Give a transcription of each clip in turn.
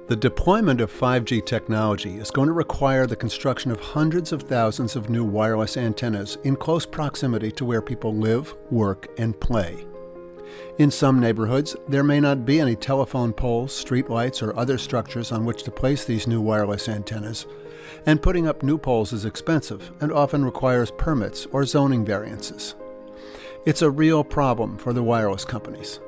The deployment of 5G technology is going to require the construction of hundreds of thousands of new wireless antennas in close proximity to where people live, work, and play. In some neighborhoods, there may not be any telephone poles, streetlights, or other structures on which to place these new wireless antennas, and putting up new poles is expensive and often requires permits or zoning variances. It's a real problem for the wireless companies.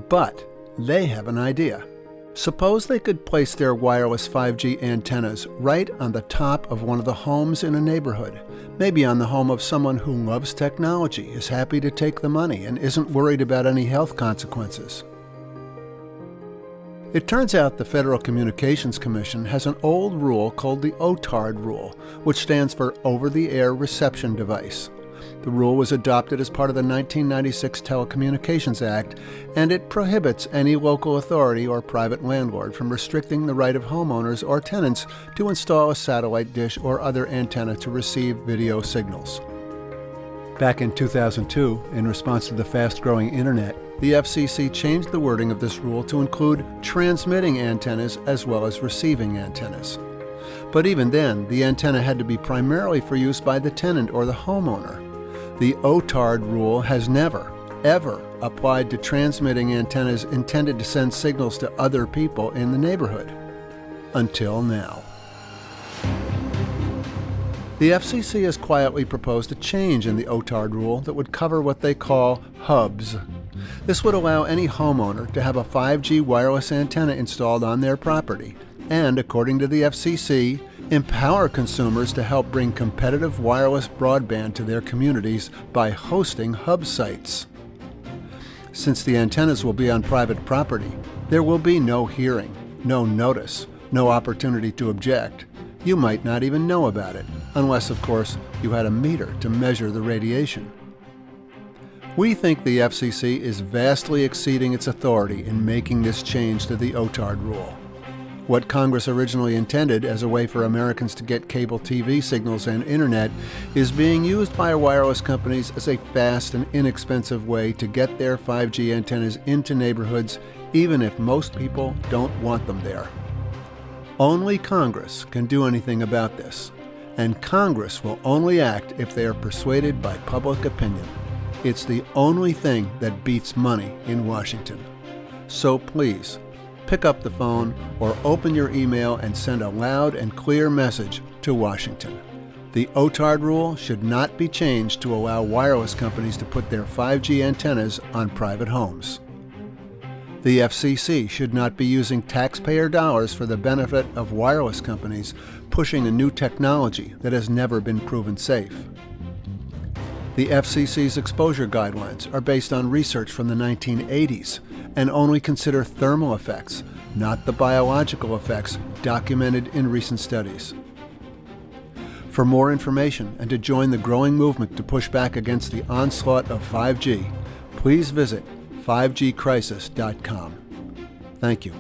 But they have an idea. Suppose they could place their wireless 5G antennas right on the top of one of the homes in a neighborhood, maybe on the home of someone who loves technology, is happy to take the money, and isn't worried about any health consequences. It turns out the Federal Communications Commission has an old rule called the OTARD rule, which stands for Over-the-Air Reception Device. The rule was adopted as part of the 1996 Telecommunications Act, and it prohibits any local authority or private landlord from restricting the right of homeowners or tenants to install a satellite dish or other antenna to receive video signals. Back in 2002, in response to the fast-growing internet, the FCC changed the wording of this rule to include transmitting antennas as well as receiving antennas. But even then, the antenna had to be primarily for use by the tenant or the homeowner. The OTARD rule has never, ever applied to transmitting antennas intended to send signals to other people in the neighborhood. Until now. The FCC has quietly proposed a change in the OTARD rule that would cover what they call hubs. This would allow any homeowner to have a 5G wireless antenna installed on their property and, according to the FCC, empower consumers to help bring competitive wireless broadband to their communities by hosting hub sites. Since the antennas will be on private property, there will be no hearing, no notice, no opportunity to object. You might not even know about it, unless, of course, you had a meter to measure the radiation. We think the FCC is vastly exceeding its authority in making this change to the OTARD rule. What Congress originally intended as a way for Americans to get cable TV signals and internet is being used by wireless companies as a fast and inexpensive way to get their 5G antennas into neighborhoods, even if most people don't want them there. Only Congress can do anything about this, and Congress will only act if they are persuaded by public opinion. It's the only thing that beats money in Washington. So please, pick up the phone or open your email and send a loud and clear message to Washington. The OTARD rule should not be changed to allow wireless companies to put their 5G antennas on private homes. The FCC should not be using taxpayer dollars for the benefit of wireless companies pushing a new technology that has never been proven safe. The FCC's exposure guidelines are based on research from the 1980s and only consider thermal effects, not the biological effects documented in recent studies. For more information and to join the growing movement to push back against the onslaught of 5G, please visit 5gcrisis.com. Thank you.